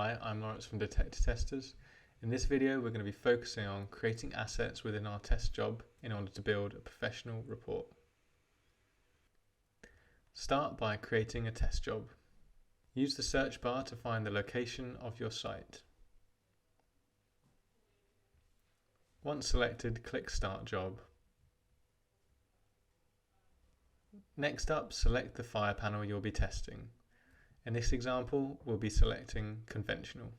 Hi, I'm Lawrence from Detectortesters. In this video we're going to be focusing on creating assets within our test job in order to build a professional report. Start by creating a test job. Use the search bar to find the location of your site. Once selected, click Start Job. Next up, select the fire panel you'll be testing. In this example, we'll be selecting Conventional.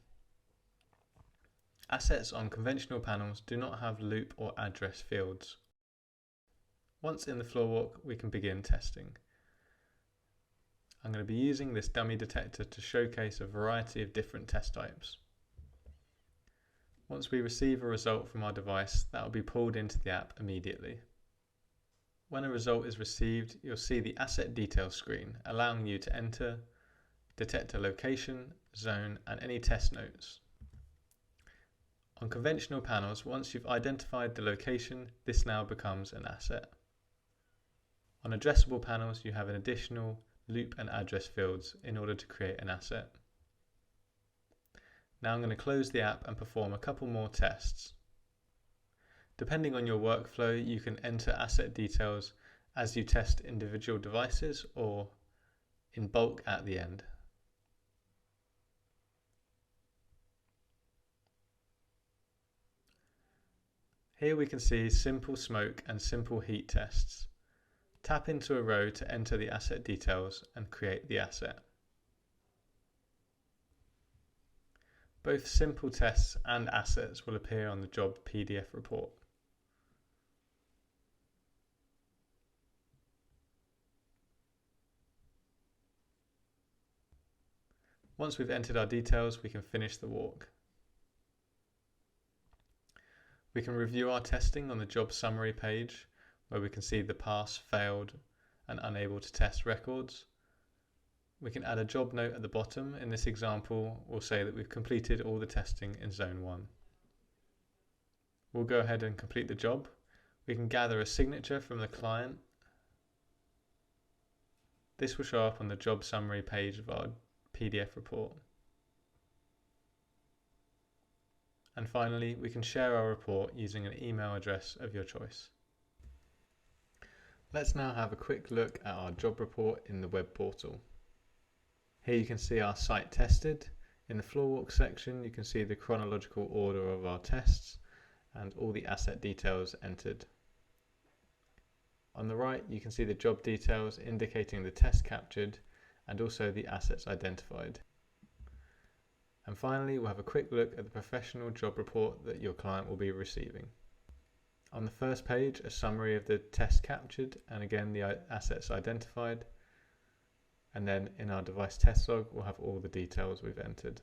Assets on conventional panels do not have loop or address fields. Once in the floor walk, we can begin testing. I'm going to be using this dummy detector to showcase a variety of different test types. Once we receive a result from our device, that will be pulled into the app immediately. When a result is received, you'll see the asset details screen, allowing you to enter detector location, zone, and any test notes. On conventional panels, once you've identified the location, this now becomes an asset. On addressable panels, you have an additional loop and address fields in order to create an asset. Now I'm going to close the app and perform a couple more tests. Depending on your workflow, you can enter asset details as you test individual devices or in bulk at the end. Here we can see simple smoke and simple heat tests. Tap into a row to enter the asset details and create the asset. Both simple tests and assets will appear on the job PDF report. Once we've entered our details, we can finish the walk. We can review our testing on the job summary page, where we can see the pass, failed, and unable to test records. We can add a job note at the bottom. In this example, we'll say that we've completed all the testing in Zone 1. We'll go ahead and complete the job. We can gather a signature from the client. This will show up on the job summary page of our PDF report. And finally, we can share our report using an email address of your choice. Let's now have a quick look at our job report in the web portal. Here you can see our site tested. In the floor walk section, you can see the chronological order of our tests and all the asset details entered. On the right, you can see the job details indicating the test captured and also the assets identified. And finally, we'll have a quick look at the professional job report that your client will be receiving. On the first page, a summary of the test captured and again the assets identified. And then in our device test log, we'll have all the details we've entered.